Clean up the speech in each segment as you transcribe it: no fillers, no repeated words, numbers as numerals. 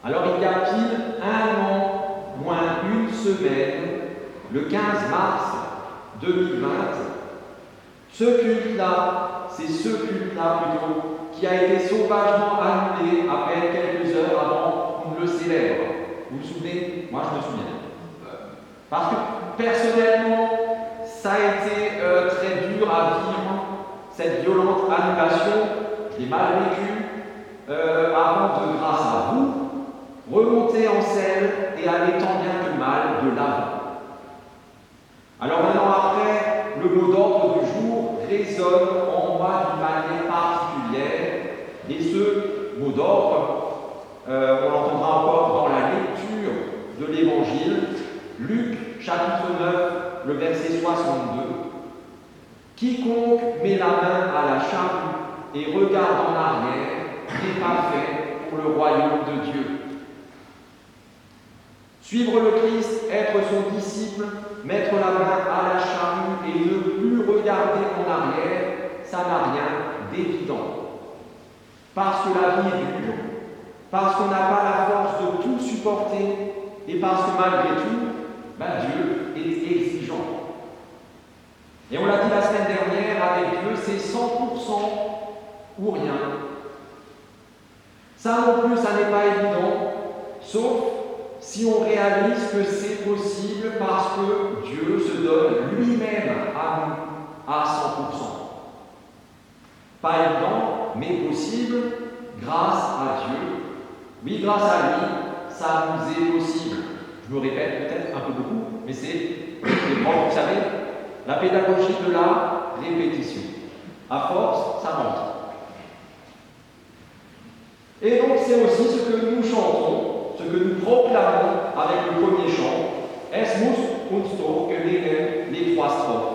Alors il y a pile un an, moins une semaine, le 15 mars 2020, ce culte-là, c'est ce culte-là plutôt, qui a été sauvagement annulé à peine quelques heures avant qu'on ne le célèbre. Vous vous souvenez? Moi je me souviens. Parce que personnellement, ça a été très dur à vivre, cette violente annulation. Je l'ai mal vécu avant de, grâce à vous, remonter en selle et aller tant bien que mal de l'avant. Alors un an après, le mot d'ordre du jour résonne en moi d'une manière particulière, et ce mot d'ordre, on l'entendra encore dans la lecture de l'Évangile, Luc chapitre 9, le verset 62. Quiconque met la main à la charrue et regarde en arrière n'est pas fait pour le royaume de Dieu. Suivre le Christ, être son disciple, mettre la main à la charrue et ne plus regarder en arrière, ça n'a rien d'évident. Parce que la vie est dure, parce qu'on n'a pas la force de tout supporter, et parce que malgré tout, Dieu est exigeant. Et on l'a dit la semaine dernière, avec Dieu, c'est 100% ou rien. Ça non plus, ça n'est pas évident, sauf si on réalise que c'est possible parce que Dieu se donne lui-même à nous à 100%. Pas évident, mais possible grâce à Dieu. Oui, grâce à lui, ça nous est possible. Je me répète peut-être un peu beaucoup, mais c'est les profs, vous savez, la pédagogie de la répétition. À force, ça monte. Et donc c'est aussi ce que nous chantons, ce que nous proclamons avec le premier chant, Es muss uns doch gelingen, les 3 strophes.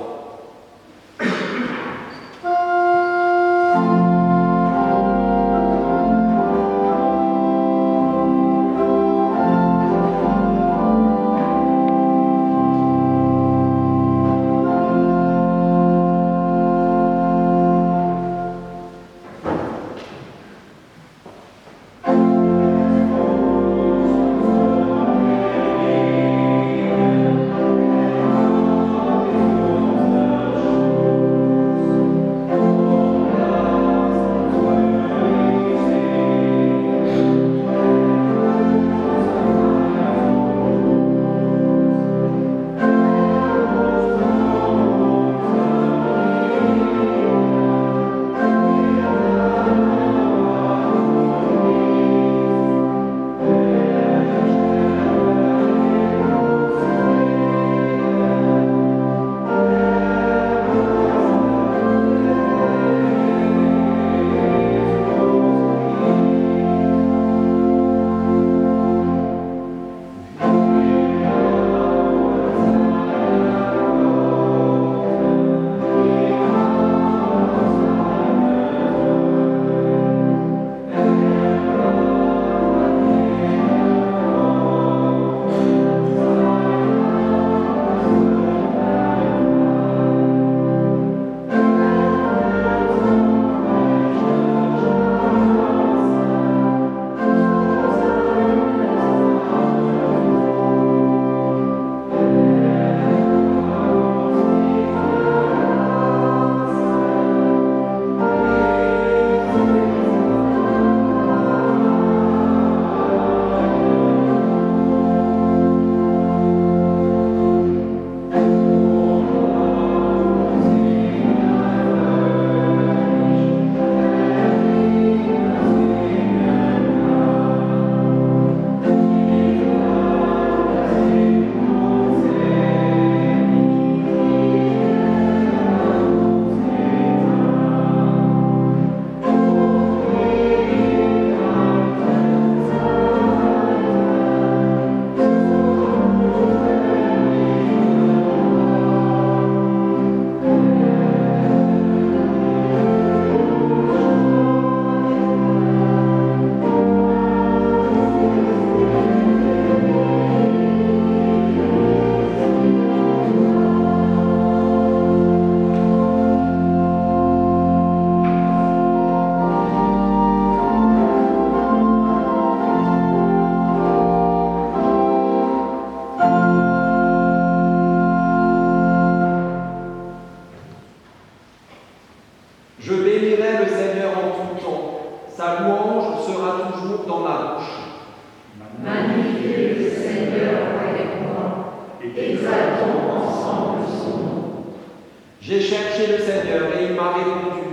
J'ai cherché le Seigneur et il m'a répondu.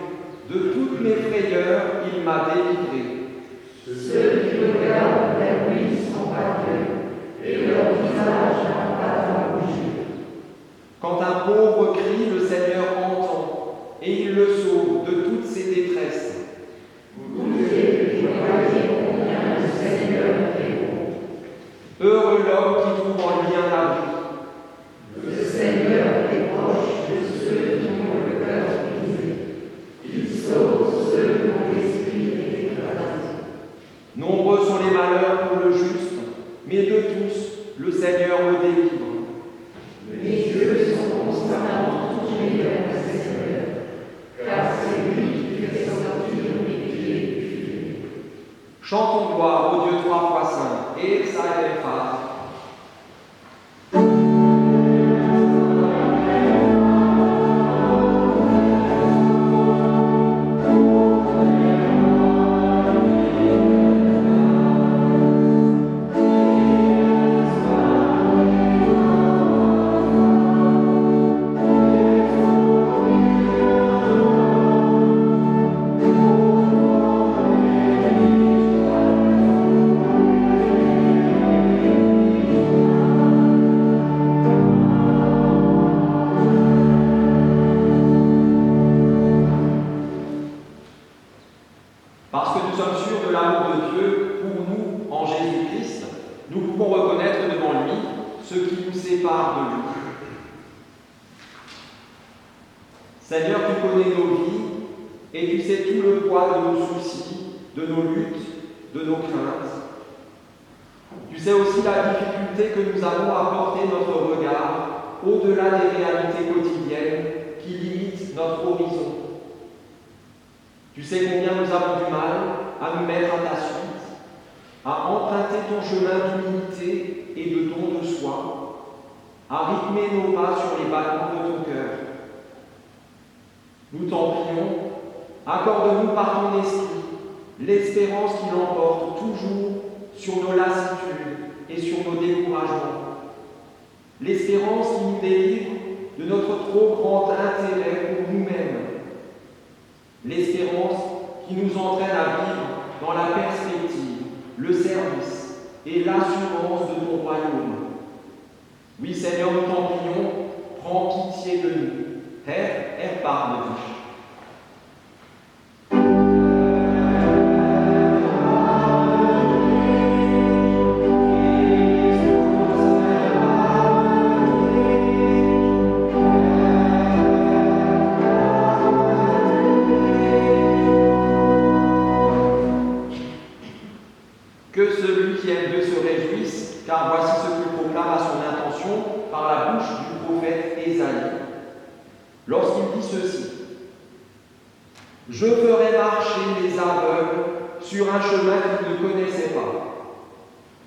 De toutes mes frayeurs, il m'a délivré. Ceux qui regardent vers lui sont radieux, et leur visage n'a pas à rougir. Quand un pauvre crie, le Seigneur entend, et il le sauve de toutes ses détresses. Vous qui voyez combien le Seigneur est bon. Heureux l'homme qui trouve en lui un abri. Le Seigneur est proche de ceux qui ont le cœur brisé. Il sauve ceux dont l'esprit est écrasé. Nombreux sont les malheurs pour le juste, mais de tous, le Seigneur le délivre. Mes yeux sont constamment tournés vers le Seigneur, car c'est lui qui fait sortir mes pieds du filet. Chantons gloire au Dieu trois fois saint, et exaltez Phare. Parce que nous sommes sûrs de l'amour de Dieu pour nous en Jésus-Christ, nous pouvons reconnaître devant lui ce qui nous sépare de lui. Seigneur, tu connais nos vies et tu sais tout le poids de nos soucis, de nos luttes, de nos craintes. Tu sais aussi la difficulté que nous avons à porter notre regard au-delà des réalités quotidiennes qui limitent notre horizon. Tu sais combien nous avons du mal à nous mettre à ta suite, à emprunter ton chemin d'humilité et de don de soi, à rythmer nos pas sur les battements de ton cœur. Nous t'en prions, accorde-nous par ton esprit l'espérance qui l'emporte toujours sur nos lassitudes et sur nos découragements. L'espérance qui nous délivre de notre trop grand intérêt pour nous-mêmes. L'espérance qui nous entraîne à vivre dans la perspective, le service et l'assurance de ton royaume. Oui, Seigneur, nous t'en prions, prends pitié de nous. Herr, erbarme dich. Que celui qui aime Dieu se réjouisse, car voici ce qu'il proclame à son intention par la bouche du prophète Ésaïe. Lorsqu'il dit ceci: Je ferai marcher les aveugles sur un chemin qu'ils ne connaissaient pas.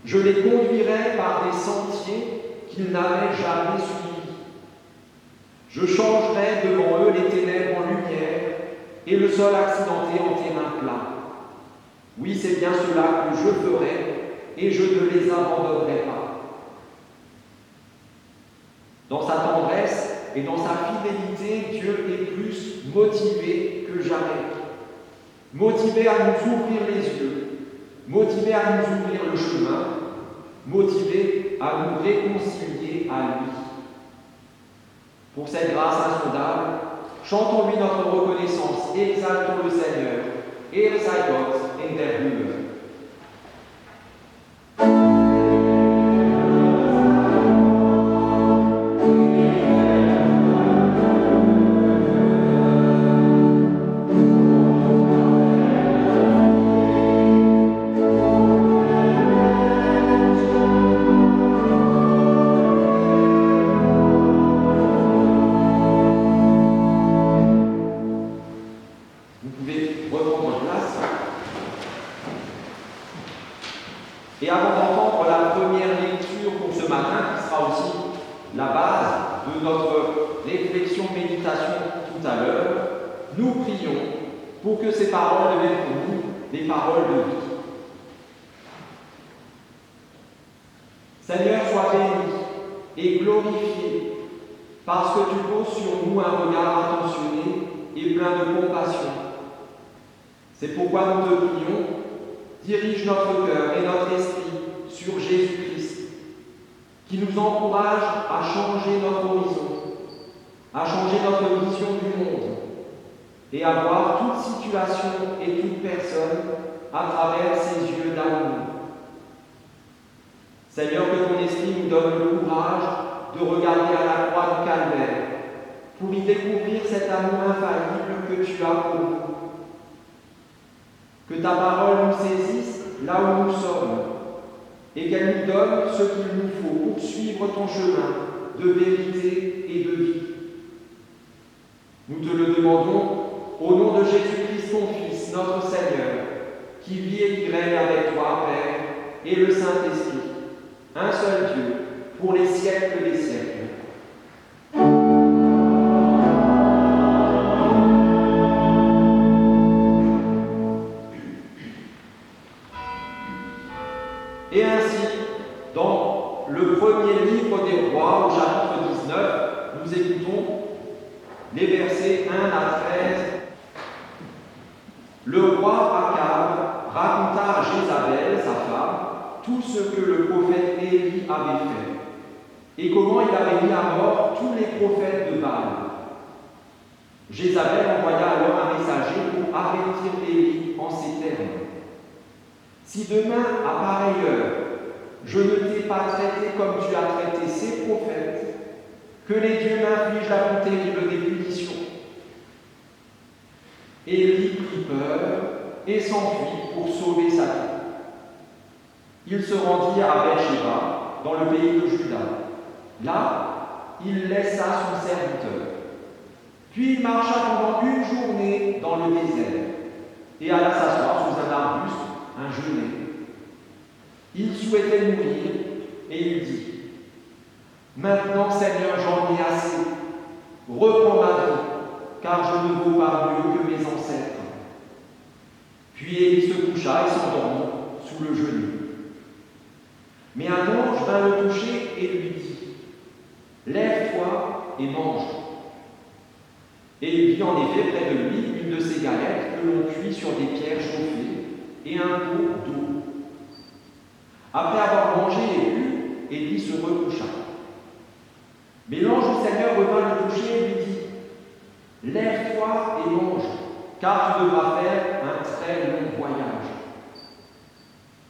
Je les conduirai par des sentiers qu'ils n'avaient jamais suivis. Je changerai devant eux les ténèbres en lumière et le sol accidenté en terrain plat. Oui, c'est bien cela que je ferai, et je ne les abandonnerai pas. Dans sa tendresse et dans sa fidélité, Dieu est plus motivé que jamais. Motivé à nous ouvrir les yeux, motivé à nous ouvrir le chemin, motivé à nous réconcilier à lui. Pour cette grâce insondable, chantons-lui notre reconnaissance et exaltons le Seigneur. Ehre sei Gott in der Höhe. Vous pouvez reprendre place. Et avant d'entendre la première lecture pour ce matin, qui sera aussi la base de notre réflexion, méditation tout à l'heure, nous prions pour que ces paroles deviennent pour nous des paroles de vie. Seigneur, sois béni et glorifié parce que tu poses sur nous un regard attentionné et plein de compassion. C'est pourquoi nous te prions, dirige notre cœur et notre esprit sur Jésus-Christ, qui nous encourage à changer notre horizon, à changer notre vision du monde et à voir toute situation et toute personne à travers ses yeux d'amour. Seigneur, que ton esprit nous donne le courage de regarder à la croix du calvaire pour y découvrir cet amour infaillible que tu as pour nous. Que ta parole nous saisisse là où nous sommes et qu'elle nous donne ce qu'il nous faut pour suivre ton chemin de vérité et de vie. Nous te le demandons au nom de Jésus-Christ, ton Fils, notre Seigneur, qui vit et qui règne avec toi, Père, et le Saint-Esprit, un seul Dieu, pour les siècles des siècles. Et ainsi, dans le premier livre des Rois, au chapitre 19, nous écoutons les versets 1 à 13. Le roi Akab raconta à Jézabel, sa femme, tout ce que le prophète Élie avait fait, et comment il avait mis à mort tous les prophètes de Baal. Jézabel envoya alors un messager pour avertir Élie en ces termes. Si demain, à pareille heure, je ne t'ai pas traité comme tu as traité ces prophètes, que les dieux m'infligent la plus terrible des punitions. Élie prit peur et s'enfuit pour sauver sa vie. Il se rendit à Beersheba, dans le pays de Juda. Là, il laissa son serviteur. Puis il marcha pendant une journée dans le désert et alla s'asseoir sous un arbuste, un genêt. Il souhaitait mourir et il dit : Maintenant, Seigneur, j'en ai assez. Reprends ma vie, car je ne vaux pas mieux que mes ancêtres. Puis Élie se coucha et s'endormit sous le genou. Mais un ange vint le toucher et lui dit : Lève-toi et mange. Et il vit en effet près de lui une de ces galettes que l'on cuit sur des pierres chauffées et un pot d'eau. Après avoir mangé et bu, Élie se recoucha. Mais l'ange du Seigneur revint le toucher et lui dit : Lève-toi et mange, car tu devras faire un très long voyage.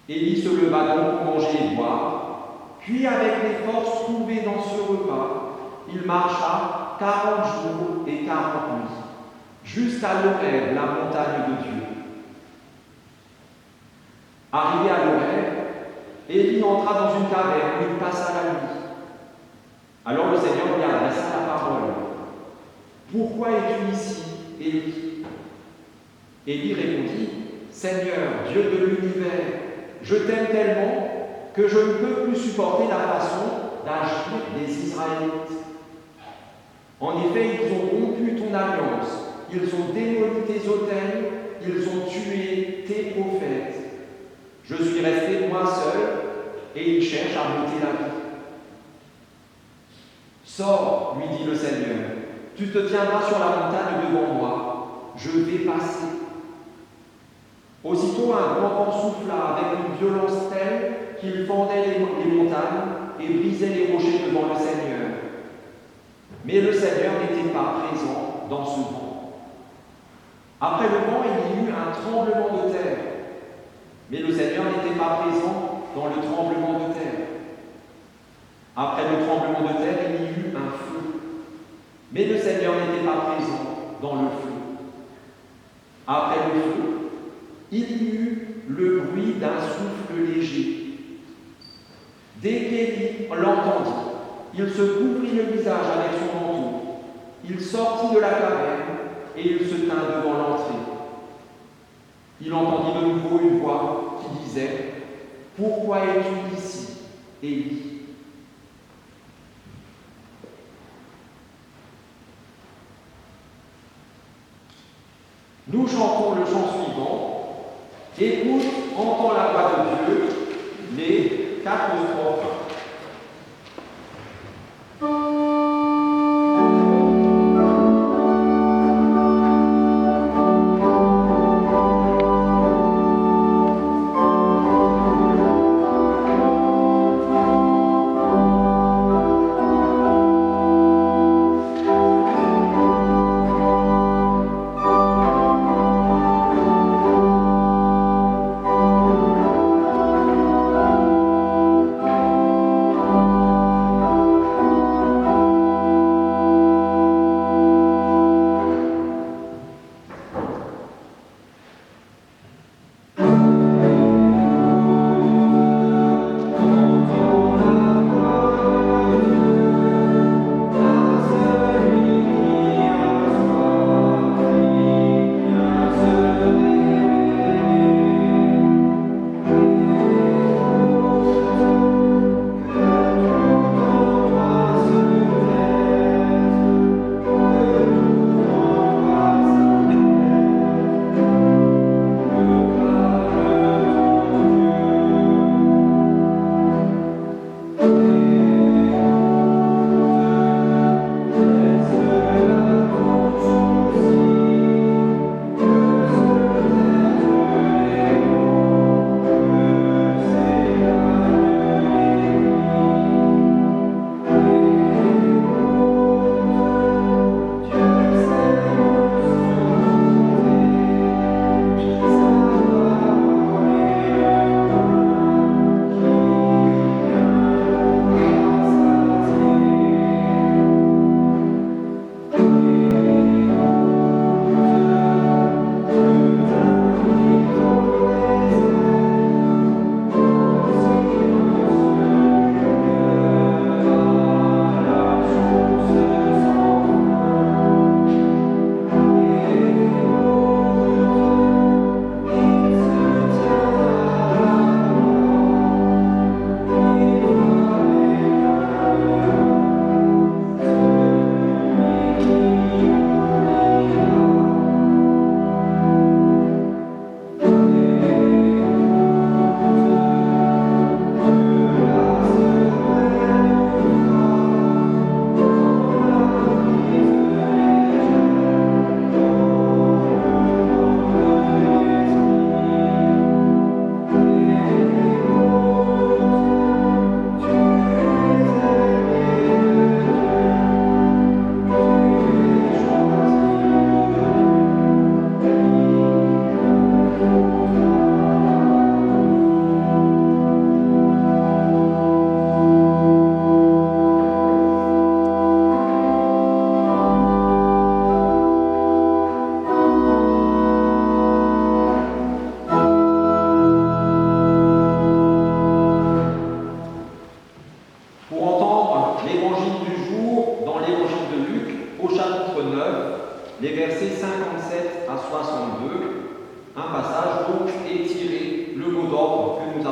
Élie se leva donc pour manger et boire, puis avec les forces trouvées dans ce repas, il marcha 40 jours et 40 nuits, jusqu'à l'Horeb, la montagne de Dieu. Arrivé à l'Horeb, Élie entra dans une caverne où il passa la nuit. Alors le Seigneur lui adressa la parole. « Pourquoi es-tu ici, Élie » Élie répondit : « Seigneur, Dieu de l'univers, je t'aime tellement que je ne peux plus supporter la façon d'agir des Israélites. En effet, ils ont rompu ton alliance, ils ont démoli tes autels, ils ont tué tes prophètes. Je suis resté moi seul, et ils cherchent à m'ôter la vie. Sors, lui dit le Seigneur, tu te tiendras sur la montagne devant moi, je vais passer. Aussitôt un grand vent souffla avec une violence telle qu'il fendait les montagnes et brisait les rochers devant le Seigneur. Mais le Seigneur n'était pas présent dans ce vent. Après le vent, il y eut un tremblement de terre. Mais le Seigneur n'était pas présent dans le tremblement de terre. Après le tremblement de terre, il y eut un feu. Mais le Seigneur n'était pas présent dans le feu. Après le feu, il y eut le bruit d'un souffle léger. Dès qu'Élie l'entendit, il se couvrit le visage avec son manteau. Il sortit de la caverne et il se tint devant l'entrée. Il entendit de nouveau une voix qui disait : « Pourquoi es-tu ici, Élie » Nous chantons le chant suivant. Écoute, entends la voix de Dieu, les 4 strophes.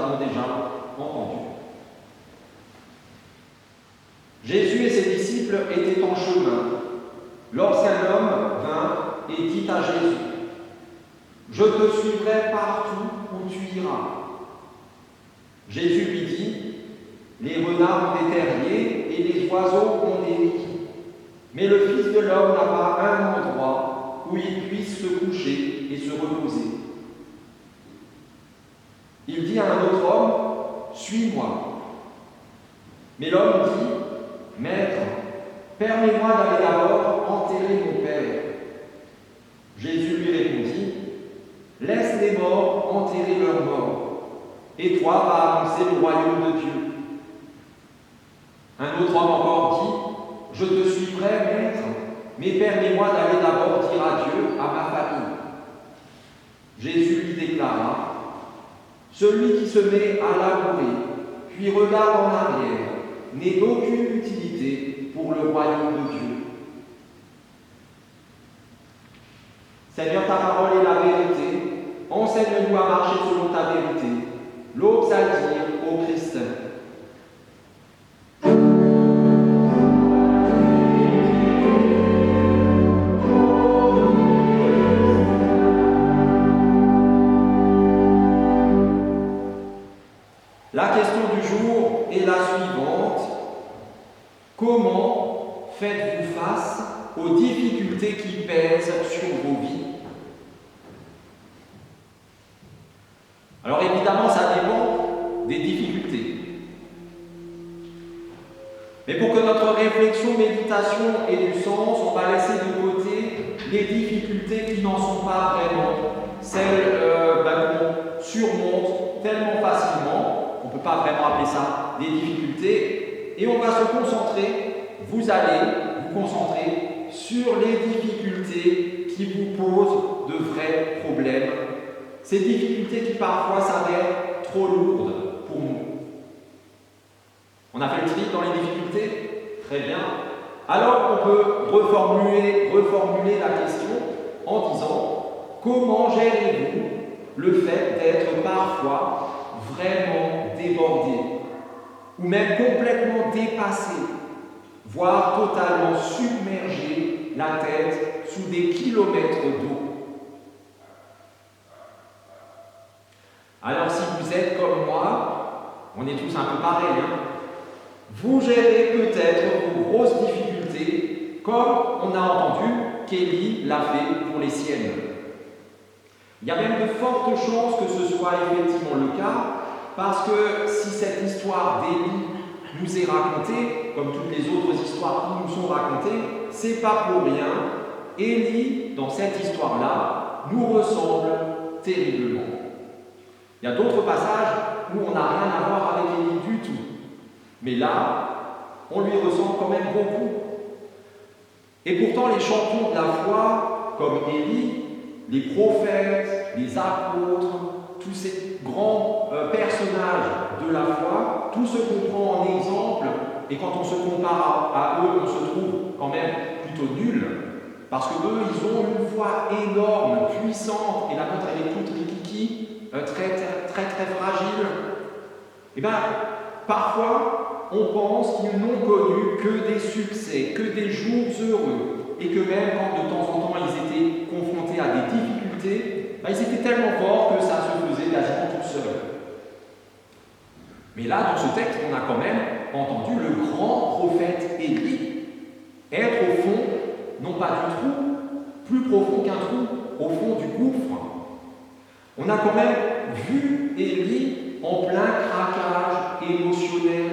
avons déjà entendu. Jésus et ses disciples étaient en chemin lorsqu'un homme vint et dit à Jésus: « Je te suivrai partout où tu iras. » Jésus lui dit: « Les renards ont des terriers et les oiseaux ont des nids, mais le Fils de l'homme n'a pas un endroit où il puisse se coucher et se reposer. » Il dit à un autre homme: « Suis-moi. » Mais l'homme dit: « Maître, permets-moi d'aller d'abord enterrer mon père. » Jésus lui répondit: « Laisse les morts enterrer leurs morts, et toi va annoncer le royaume de Dieu. » Un autre homme encore dit: « Je te suivrai, maître, mais permets-moi d'aller d'abord dire adieu à ma famille. » Jésus lui déclara: « Celui qui se met à labourer, puis regarde en arrière, n'est d'aucune utilité pour le royaume de Dieu. » Seigneur, ta parole est la vérité. Enseigne-nous à marcher selon ta vérité. L'aube s'attire au Christ. La question du jour est la suivante. Comment faites-vous face aux difficultés qui pèsent sur vos vies? Alors évidemment, ça dépend des difficultés. Mais pour que notre réflexion, méditation ait du sens, on va laisser de côté les difficultés qui n'en sont pas vraiment, celles qu'on surmonte tellement facilement. On ne peut pas vraiment appeler ça des difficultés, et on va se concentrer, vous allez vous concentrer sur les difficultés qui vous posent de vrais problèmes, ces difficultés qui parfois s'avèrent trop lourdes pour nous. On a fait le tri dans les difficultés? Très bien. Alors on peut reformuler la question en disant: comment gérez-vous le fait d'être parfois vraiment débordé, ou même complètement dépassé, voire totalement submergé la tête sous des kilomètres d'eau? Alors si vous êtes comme moi, on est tous un peu pareils, vous gérez peut-être vos grosses difficultés comme on a entendu qu'Élie l'a fait pour les siennes. Il y a même de fortes chances que ce soit effectivement le cas, parce que si cette histoire d'Élie nous est racontée, comme toutes les autres histoires qui nous sont racontées, c'est pas pour rien. Élie, dans cette histoire-là, nous ressemble terriblement. Il y a d'autres passages où on n'a rien à voir avec Élie du tout. Mais là, on lui ressemble quand même beaucoup. Et pourtant, les champions de la foi, comme Élie, les prophètes, les apôtres, tous ces grands personnages de la foi, tout ce qu'on prend en exemple, et quand on se compare à eux, on se trouve quand même plutôt nul, parce que eux, ils ont une foi énorme, puissante, et la nôtre, elle est toute rikiki, très fragile. Et bien, parfois, on pense qu'ils n'ont connu que des succès, que des jours heureux, et que même quand de temps en temps ils étaient confrontés à des difficultés, ils étaient tellement forts que ça se faisait quasiment tout seul. Mais là, dans ce texte, on a quand même entendu le grand prophète Élie être au fond, non pas du trou, plus profond qu'un trou, au fond du gouffre. On a quand même vu Élie en plein craquage émotionnel,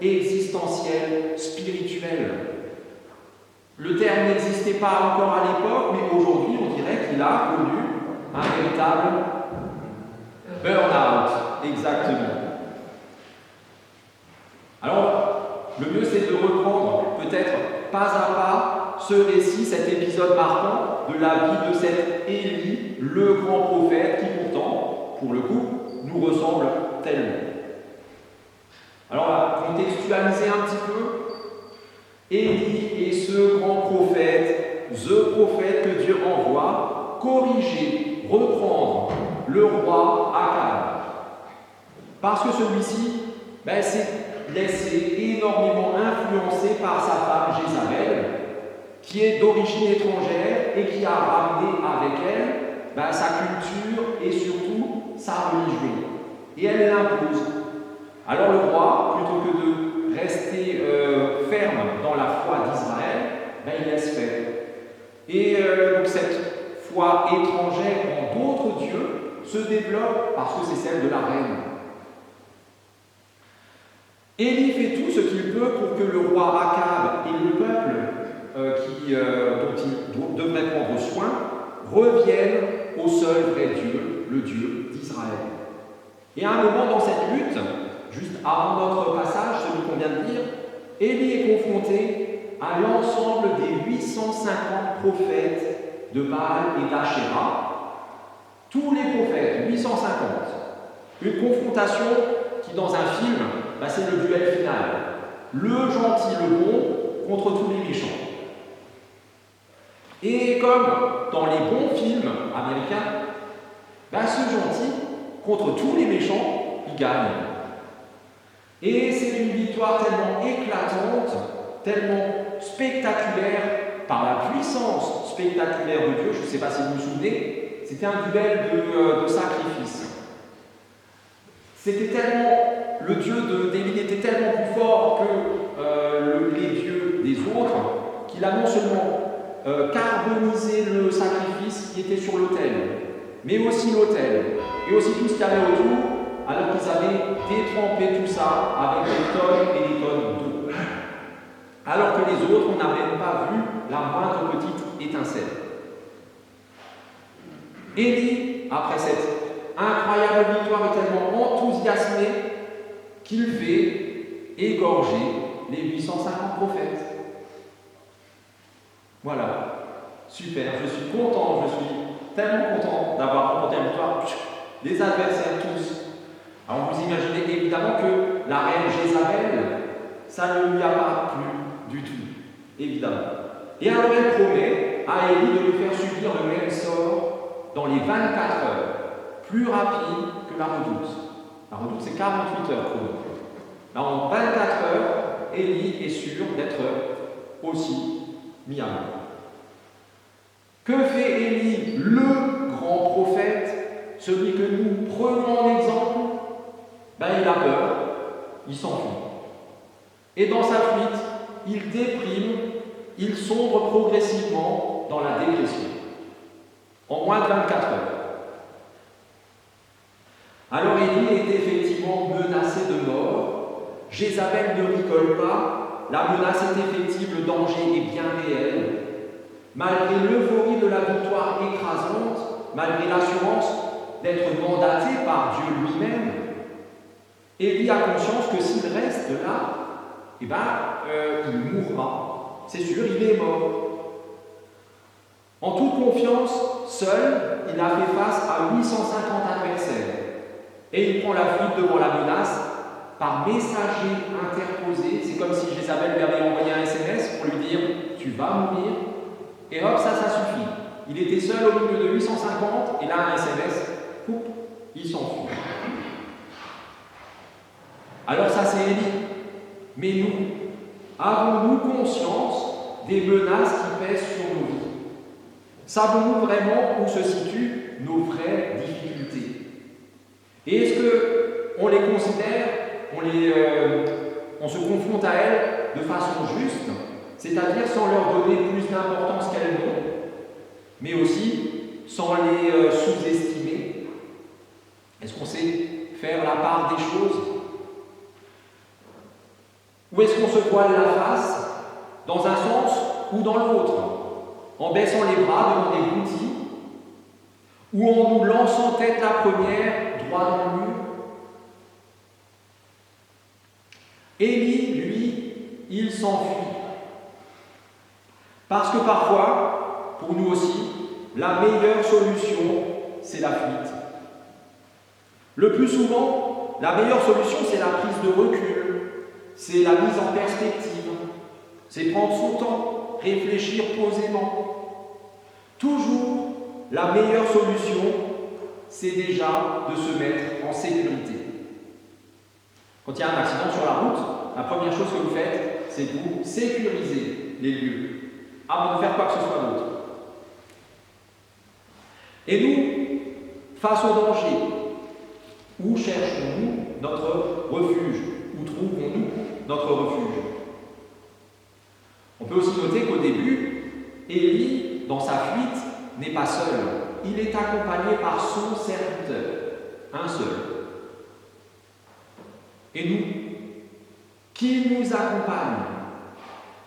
existentiel, spirituel. Le terme n'existait pas encore à l'époque, mais aujourd'hui, on dirait qu'il a connu un véritable burn-out. Exactement. Alors, le mieux, c'est de reprendre, peut-être pas à pas, ce récit, cet épisode marquant de la vie de cet Élie, le grand prophète, qui pourtant, pour le coup, nous ressemble tellement. Alors, on va contextualiser un petit peu. Élie est ce grand prophète, the prophète que Dieu envoie, corriger, reprendre le roi Akab. Parce que celui-ci s'est laissé énormément influencer par sa femme Jézabel, qui est d'origine étrangère et qui a ramené avec elle sa culture et surtout sa religion. Et elle l'impose. Alors le roi, plutôt que de rester ferme dans la foi d'Israël, il laisse faire. Et donc cette foi étrangère en d'autres dieux se développe parce que c'est celle de la reine. Élie fait tout ce qu'il peut pour que le roi Akab et le peuple dont il devrait prendre soin reviennent au seul vrai Dieu, le Dieu d'Israël. Et à un moment dans cette lutte, juste avant notre passage, celui qu'on vient de lire, Élie est confronté à l'ensemble des 850 prophètes de Baal et d'Achéra. Tous les prophètes, 850. Une confrontation qui, dans un film, c'est le duel final. Le gentil, le bon, contre tous les méchants. Et comme dans les bons films américains, ce gentil, contre tous les méchants, il gagne. Et c'est une victoire tellement éclatante, tellement spectaculaire, par la puissance spectaculaire de Dieu, je ne sais pas si vous vous souvenez, c'était un duel de sacrifice. C'était tellement, le Dieu d'Élie était tellement plus fort que les dieux des autres, qu'il a non seulement carbonisé le sacrifice qui était sur l'autel, mais aussi l'autel, et aussi tout ce qu'il y avait autour, alors qu'ils avaient détrempé tout ça avec des tonnes et des tonnes d'eau. Alors que les autres, on n'a même pas vu la moindre petite étincelle. Élie, après cette incroyable victoire, est tellement enthousiasmé qu'il fait égorger les 850 prophètes. Voilà, super, je suis content, je suis tellement content d'avoir remporté la victoire. Les adversaires tous. Alors vous imaginez évidemment que la reine Jézabel, ça ne lui a pas plu du tout, évidemment. Et alors elle promet à Élie de lui faire subir le même sort dans les 24 heures, plus rapide que la redoute. La redoute, c'est 48 heures chrono. Là, en 24 heures, Élie est sûr d'être aussi mis à mort. Que fait Élie, le grand prophète, celui que nous prenons en exemple? Il a peur, il s'enfuit. Et dans sa fuite, il déprime, il sombre progressivement dans la dépression. En moins de 24 heures. Alors Élie est effectivement menacé de mort. Jézabel ne rigole pas. La menace est effective, le danger est bien réel. Malgré l'euphorie de la victoire écrasante, malgré l'assurance d'être mandaté par Dieu lui-même, Élie a conscience que s'il reste là, il mourra. C'est sûr, il est mort. En toute confiance, seul, il a fait face à 850 adversaires. Et il prend la fuite devant la menace par messager interposé. C'est comme si Jézabel lui avait envoyé un SMS pour lui dire « Tu vas mourir ». Et hop, ça suffit. Il était seul au milieu de 850, et là, un SMS, poup, il s'enfuit. Alors ça, c'est Élie. Mais nous, avons-nous conscience des menaces qui pèsent sur nos vies? Savons-nous vraiment où se situent nos vraies difficultés? Et est-ce qu'on les considère, on se confronte à elles de façon juste, c'est-à-dire sans leur donner plus d'importance qu'elles n'ont, mais aussi sans les sous-estimer? Est-ce qu'on sait faire la part des choses? Ou est-ce qu'on se voile la face dans un sens ou dans l'autre, en baissant les bras devant des boutiques, ou en nous lançant tête la première droit dans le mur? Élie, lui, il s'enfuit. Parce que parfois, pour nous aussi, la meilleure solution, c'est la fuite. Le plus souvent, la meilleure solution, c'est la prise de recul, c'est la mise en perspective, c'est prendre son temps, réfléchir posément. Toujours, la meilleure solution, c'est déjà de se mettre en sécurité. Quand il y a un accident sur la route, la première chose que vous faites, c'est que vous sécurisez les lieux avant de faire quoi que ce soit d'autre. Et nous, face au danger, où cherchons-nous notre refuge? Où trouvons-nous notre refuge? On peut aussi noter qu'au début, Élie, dans sa fuite, n'est pas seul. Il est accompagné par son serviteur, un seul. Et nous, qui nous accompagne?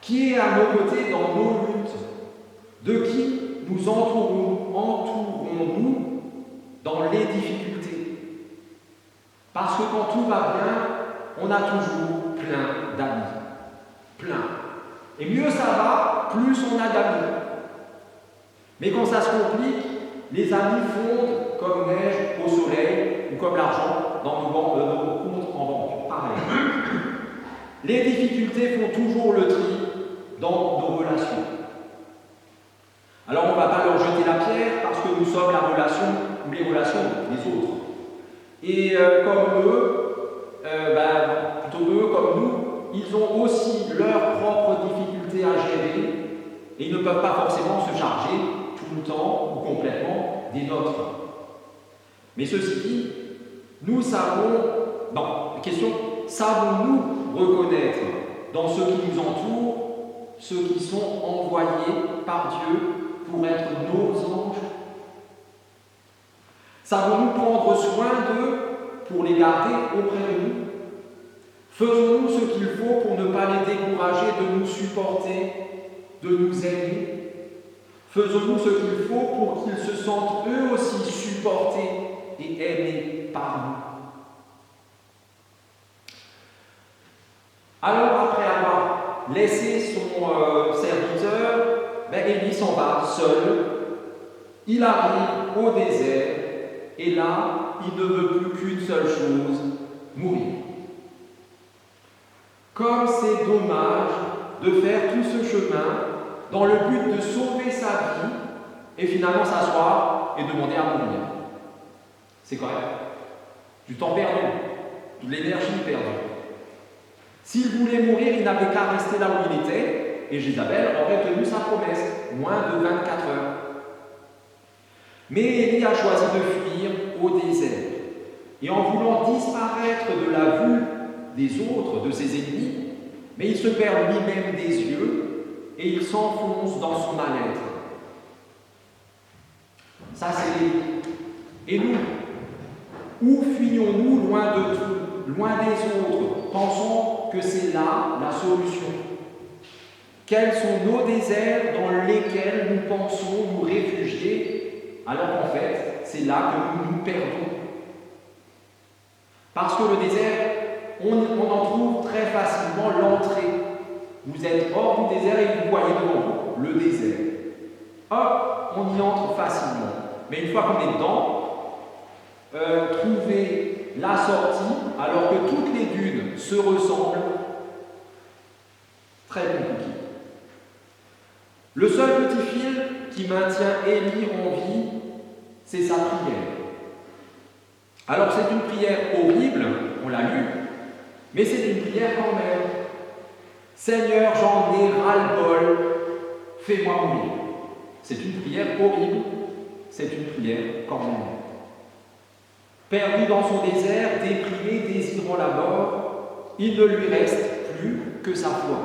Qui est à nos côtés dans nos luttes? De qui nous entourons-nous dans les difficultés? Parce que quand tout va bien, on a toujours plein d'amis. Plein. Et mieux ça va, plus on a d'amis. Mais quand ça se complique, les amis fondent comme neige au soleil ou comme l'argent dans nos comptes en banque. Pareil. Les difficultés font toujours le tri dans nos relations. Alors on ne va pas leur jeter la pierre parce que nous sommes la relation ou les relations des autres. Et comme eux, plutôt eux comme nous, ils ont aussi leurs propres difficultés à gérer et ils ne peuvent pas forcément se charger tout le temps ou complètement des nôtres. Mais ceci dit, nous savons, savons-nous reconnaître dans ceux qui nous entourent ceux qui sont envoyés par Dieu pour être nos anges? Savons-nous prendre soin d'eux pour les garder auprès de nous? Faisons-nous ce qu'il faut pour ne pas les décourager de nous supporter, de nous aimer? Faisons-nous ce qu'il faut pour qu'ils se sentent eux aussi supportés et aimés par nous? Alors, après avoir laissé son serviteur, Élie s'en va seul. Il arrive au désert et là, il ne veut plus qu'une seule chose, mourir. Comme c'est dommage de faire tout ce chemin dans le but de sauver sa vie et finalement s'asseoir et demander à mourir. C'est correct. Du temps perdu, de l'énergie perdue. S'il voulait mourir, il n'avait qu'à rester là où il était, et Jézabel aurait tenu sa promesse, moins de 24 heures. Mais Élie a choisi de fuir au désert. Et en voulant disparaître de la vue des autres, de ses ennemis, mais il se perd lui-même des yeux et il s'enfonce dans son mal-être. Ça, c'est Élie. Et nous, où fuyons-nous loin de tout, loin des autres, pensons que c'est là la solution? Quels sont nos déserts dans lesquels nous pensons nous réfugier, alors qu'en fait, c'est là que nous nous perdons? Parce que le désert, on en trouve très facilement l'entrée. Vous êtes hors du désert et vous voyez devant vous le désert. Hop, on y entre facilement. Mais une fois qu'on est dedans, trouver la sortie, alors que toutes les dunes se ressemblent, très compliqué. Le seul petit fil qui maintient Élie en vie, c'est sa prière. Alors c'est une prière horrible, on l'a lu, mais c'est une prière quand même. Seigneur, j'en ai ras-le-bol, fais-moi mourir. C'est une prière horrible, c'est une prière quand même. Perdu dans son désert, déprimé, désirant la mort, il ne lui reste plus que sa foi.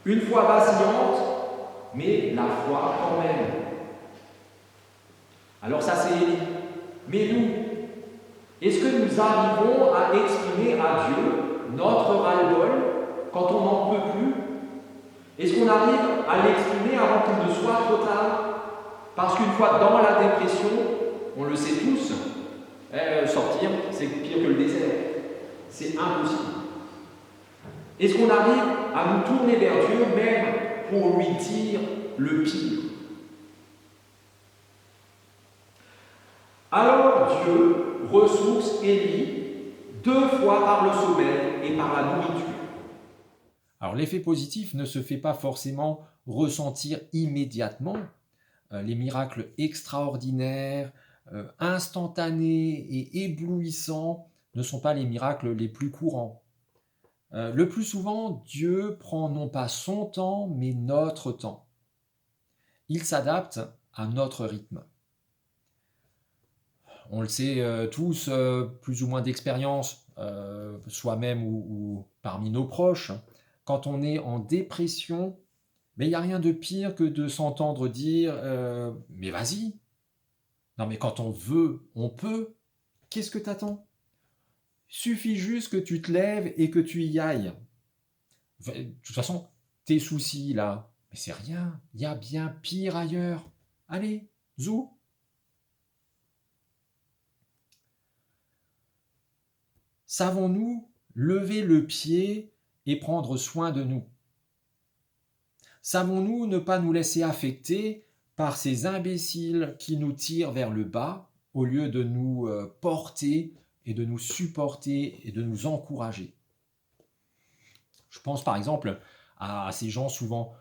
Une foi vacillante, mais la foi quand même. Alors ça c'est Élie. Mais nous, est-ce que nous arrivons à exprimer à Dieu notre ras-le-bol quand on n'en peut plus? Est-ce qu'on arrive à l'exprimer avant qu'il ne soit trop tard? Parce qu'une fois dans la dépression, on le sait tous, sortir, c'est pire que le désert. C'est impossible. Est-ce qu'on arrive à nous tourner vers Dieu même pour lui dire le pire? Alors Dieu ressource Élie 2 fois par le sommeil et par la nourriture. Alors l'effet positif ne se fait pas forcément ressentir immédiatement. Les miracles extraordinaires, instantanés et éblouissants ne sont pas les miracles les plus courants. Le plus souvent, Dieu prend non pas son temps, mais notre temps. Il s'adapte à notre rythme. On le sait tous, plus ou moins d'expérience, soi-même ou parmi nos proches. Quand on est en dépression, mais il n'y a rien de pire que de s'entendre dire mais vas-y. Non mais quand on veut, on peut. Qu'est-ce que t'attends? Suffit juste que tu te lèves et que tu y ailles. De toute façon, tes soucis là, mais c'est rien. Il y a bien pire ailleurs. Allez, zou. Savons-nous lever le pied et prendre soin de nous? Savons-nous ne pas nous laisser affecter par ces imbéciles qui nous tirent vers le bas au lieu de nous porter et de nous supporter et de nous encourager? Je pense par exemple à ces gens souvent,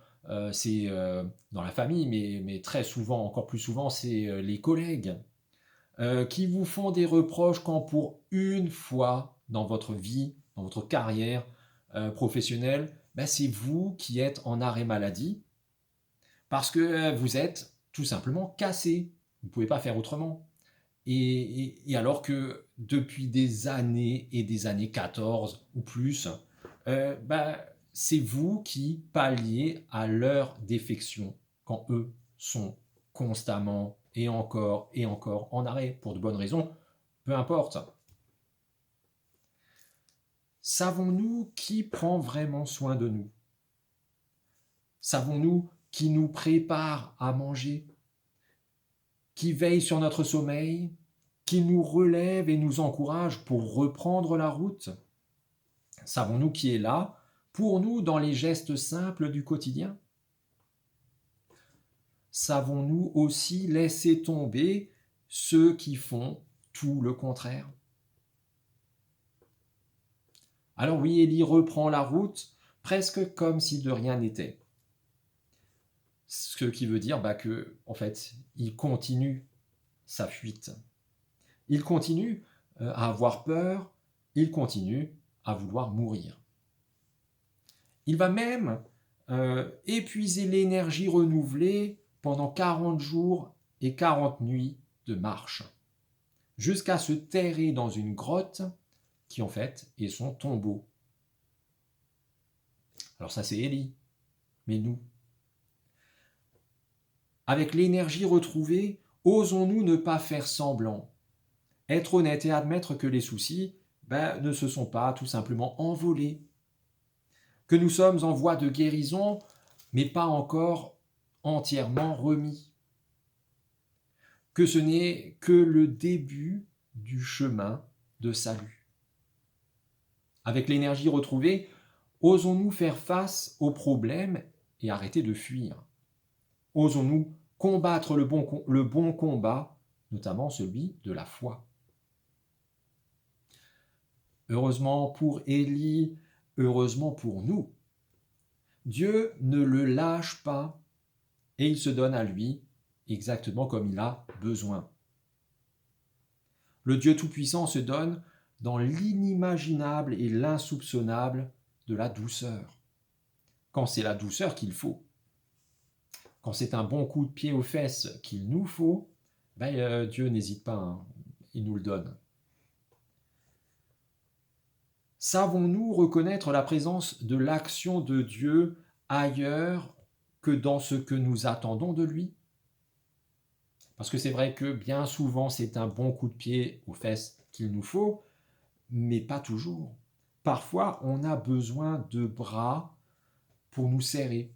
c'est dans la famille, mais très souvent, encore plus souvent, c'est les collègues qui vous font des reproches quand pour une fois dans votre vie, dans votre carrière professionnelle, ben c'est vous qui êtes en arrêt maladie parce que vous êtes tout simplement cassé. Vous ne pouvez pas faire autrement. Et alors que depuis des années et des années 14 ou plus, ben, c'est vous qui palliez à leur défection quand eux sont constamment et encore en arrêt pour de bonnes raisons, peu importe. Savons-nous qui prend vraiment soin de nous? Savons-nous qui nous prépare à manger, qui veille sur notre sommeil, qui nous relève et nous encourage pour reprendre la route? Savons-nous qui est là pour nous dans les gestes simples du quotidien? Savons-nous aussi laisser tomber ceux qui font tout le contraire? Alors oui, Élie reprend la route presque comme si de rien n'était. Ce qui veut dire que, en fait, il continue sa fuite. Il continue à avoir peur, il continue à vouloir mourir. Il va même épuiser l'énergie renouvelée pendant 40 jours et 40 nuits de marche, jusqu'à se terrer dans une grotte qui en fait est son tombeau. Alors ça c'est Élie, mais nous, avec l'énergie retrouvée, osons-nous ne pas faire semblant, être honnête et admettre que les soucis ne se sont pas tout simplement envolés, que nous sommes en voie de guérison, mais pas encore entièrement remis, que ce n'est que le début du chemin de salut. Avec l'énergie retrouvée, osons-nous faire face aux problèmes et arrêter de fuir? Osons-nous combattre le bon combat, notamment celui de la foi? Heureusement pour Élie, heureusement pour nous, Dieu ne le lâche pas et il se donne à lui exactement comme il a besoin. Le Dieu Tout-Puissant se donne dans l'inimaginable et l'insoupçonnable de la douceur. Quand c'est la douceur qu'il faut, quand c'est un bon coup de pied aux fesses qu'il nous faut, Dieu n'hésite pas, il nous le donne. Savons-nous reconnaître la présence de l'action de Dieu ailleurs que dans ce que nous attendons de lui? Parce que c'est vrai que bien souvent, c'est un bon coup de pied aux fesses qu'il nous faut, mais pas toujours. Parfois, on a besoin de bras pour nous serrer.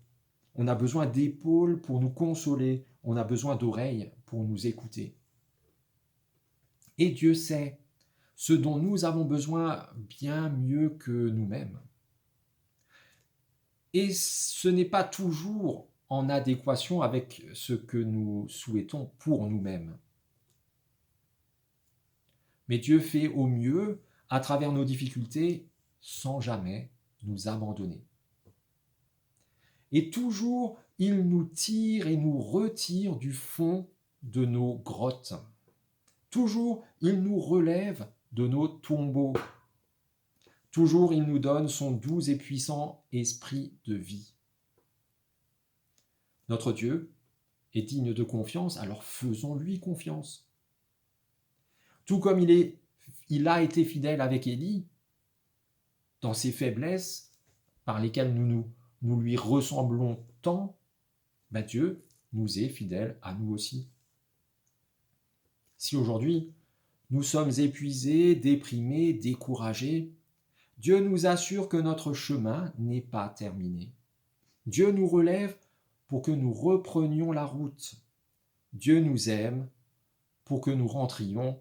On a besoin d'épaules pour nous consoler. On a besoin d'oreilles pour nous écouter. Et Dieu sait ce dont nous avons besoin bien mieux que nous-mêmes. Et ce n'est pas toujours en adéquation avec ce que nous souhaitons pour nous-mêmes. Mais Dieu fait au mieux à travers nos difficultés sans jamais nous abandonner. Et toujours, il nous tire et nous retire du fond de nos grottes. Toujours, il nous relève de nos tombeaux. Toujours il nous donne son doux et puissant esprit de vie. Notre Dieu est digne de confiance, alors faisons-lui confiance. Tout comme il a été fidèle avec Élie, dans ses faiblesses par lesquelles nous lui ressemblons tant, Dieu nous est fidèle à nous aussi. Si aujourd'hui nous sommes épuisés, déprimés, découragés, Dieu nous assure que notre chemin n'est pas terminé. Dieu nous relève pour que nous reprenions la route. Dieu nous aime pour que nous rentrions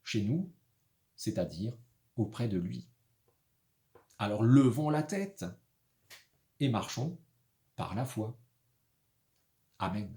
chez nous, c'est-à-dire auprès de lui. Alors levons la tête et marchons par la foi. Amen.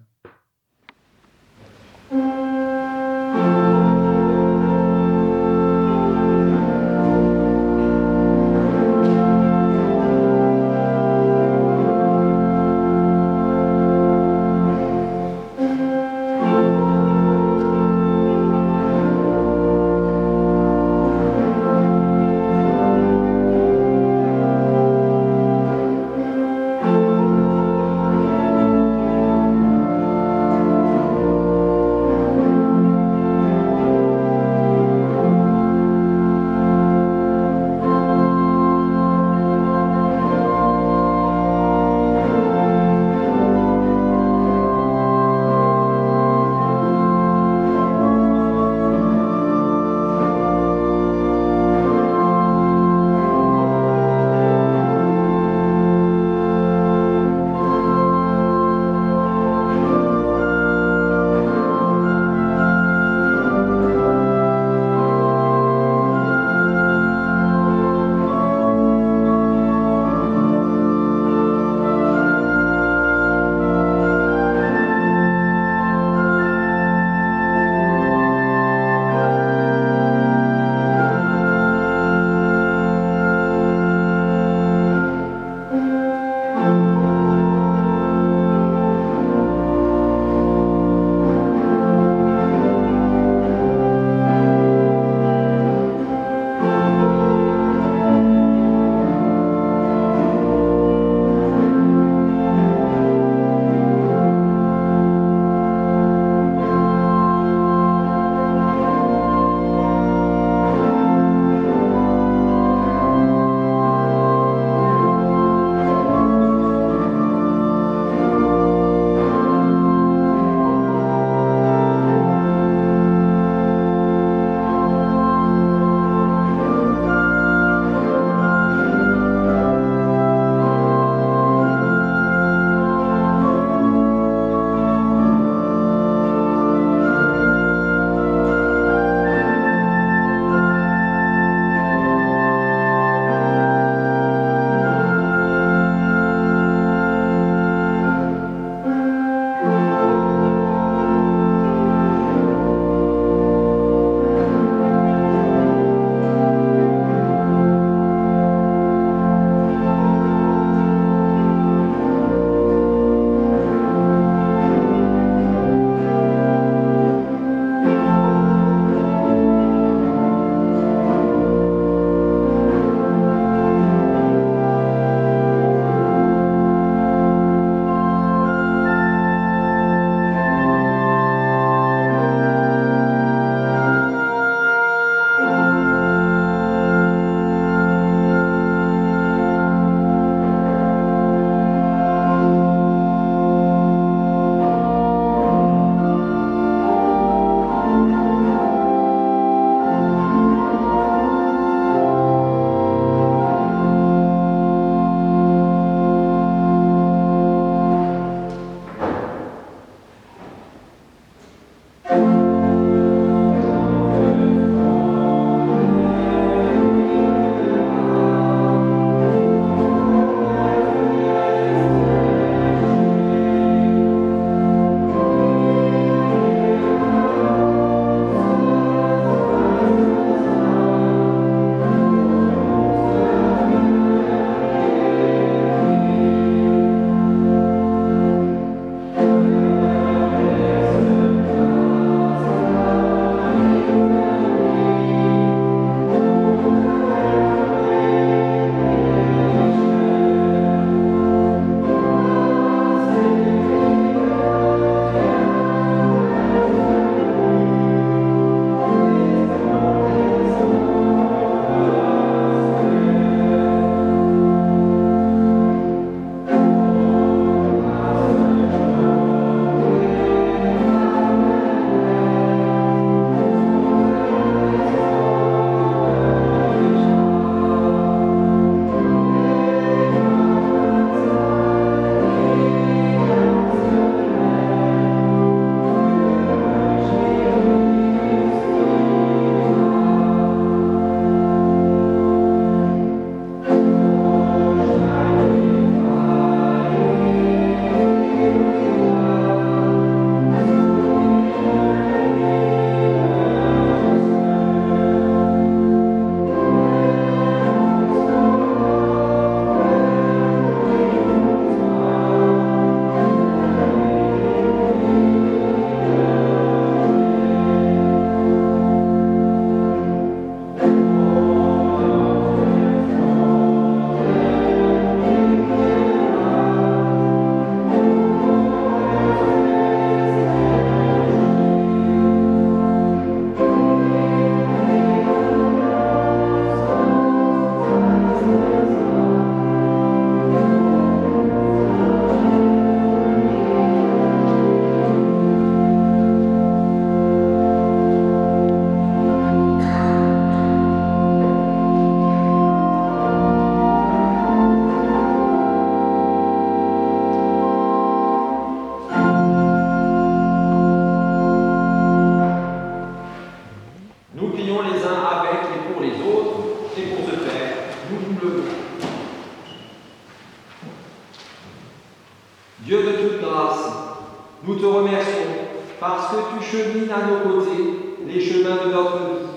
Nous te remercions parce que tu chemines à nos côtés les chemins de notre vie.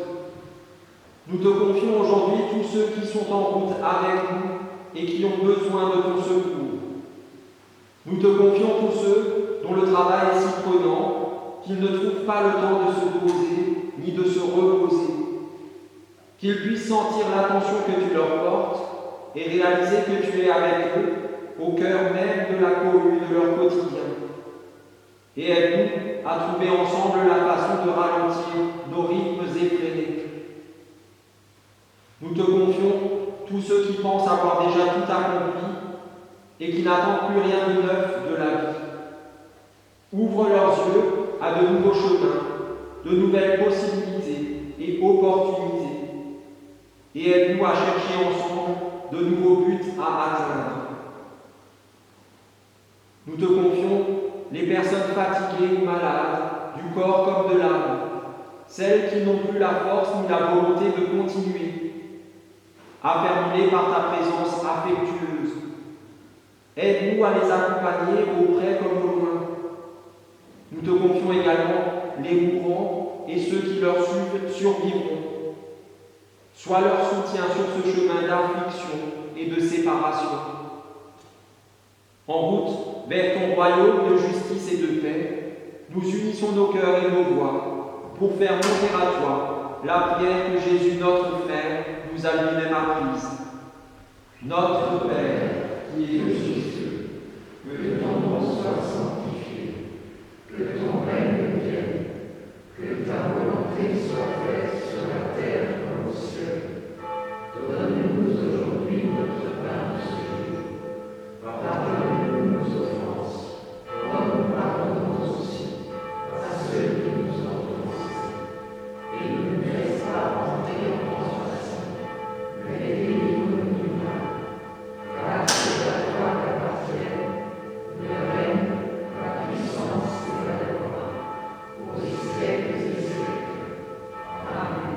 Nous te confions aujourd'hui tous ceux qui sont en route avec nous et qui ont besoin de ton secours. Nous te confions tous ceux dont le travail est si prenant qu'ils ne trouvent pas le temps de se poser ni de se reposer. Qu'ils puissent sentir l'attention que tu leur portes et réaliser que tu es avec eux au cœur même de la cohue de leur quotidien. Et aide-nous à trouver ensemble la façon de ralentir nos rythmes effrénés. Nous te confions tous ceux qui pensent avoir déjà tout accompli et qui n'attendent plus rien de neuf de la vie. Ouvre leurs yeux à de nouveaux chemins, de nouvelles possibilités et opportunités. Et aide-nous à chercher ensemble de nouveaux buts à atteindre. Nous te confions les personnes fatiguées ou malades, du corps comme de l'âme, celles qui n'ont plus la force ni la volonté de continuer, affermis par ta présence affectueuse. Aide-nous à les accompagner auprès comme au loin. Nous te confions également les mourants et ceux qui leur survivront. Sois leur soutien sur ce chemin d'affliction et de séparation. En route vers ton royaume de justice et de paix, nous unissons nos cœurs et nos voix pour faire monter à toi la prière que Jésus, notre Frère, nous a lui-même apprise. Notre Père, qui es aux cieux, que ton nom soit sanctifié, que ton règne vienne, que ta volonté soit faite sur la terre comme au ciel. Donne-nous aujourd'hui notre pain de ce jour. Pardonne-nous nos offenses, comme nous pardonnons aussi à ceux qui nous ont offensés. Et ne nous laisse pas entrer en tentation, mais délivre-nous du mal. Car c'est à toi qu'appartiennent le règne, la puissance et la gloire, pour les siècles et siècles. Amen.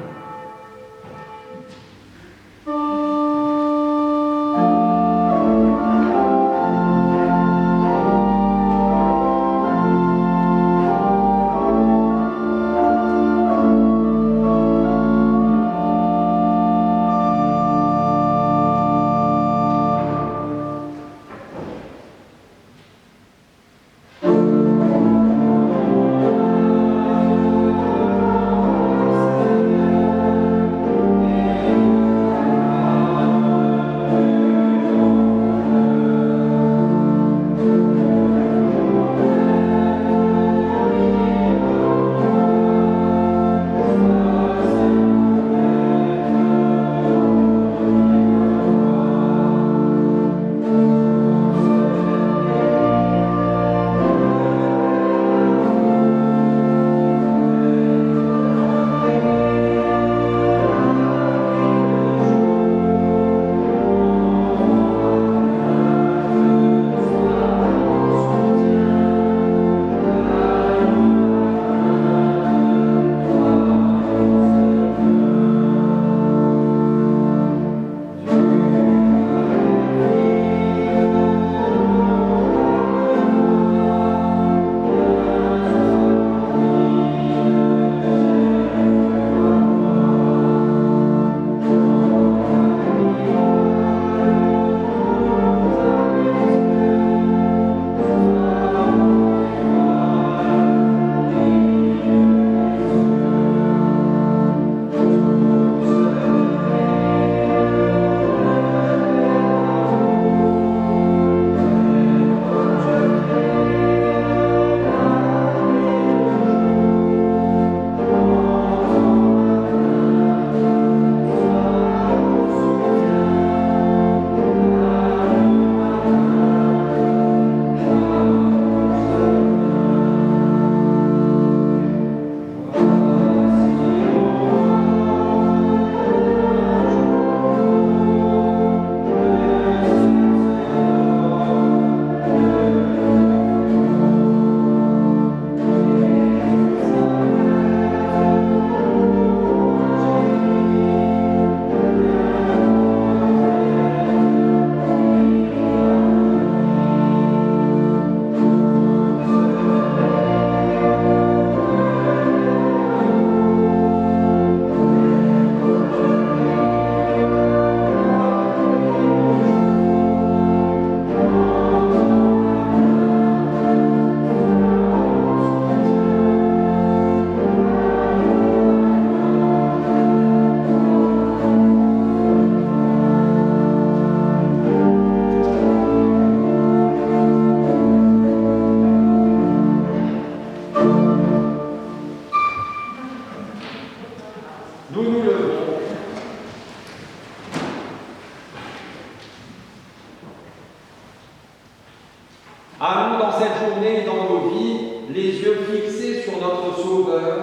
À nous, dans cette journée et dans nos vies, les yeux fixés sur notre Sauveur,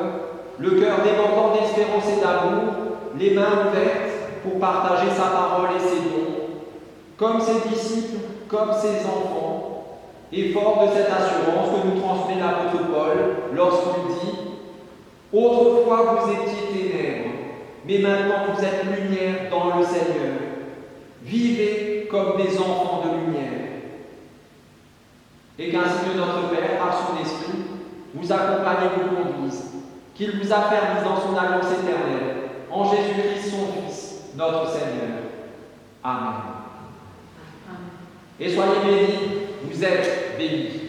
le cœur débordant d'espérance et d'amour, les mains ouvertes pour partager sa parole et ses dons, comme ses disciples, comme ses enfants, et fort de cette assurance que nous transmet l'apôtre Paul lorsqu'il dit « Autrefois vous étiez ténèbres, mais maintenant vous êtes lumière dans le Seigneur. Vivez comme des enfants de lumière. » Et qu'ainsi Dieu notre Père, par son Esprit, vous accompagne et vous conduise, qu'il vous affermisse dans son alliance éternelle, en Jésus-Christ son Fils, notre Seigneur. Amen. Et soyez bénis, vous êtes bénis.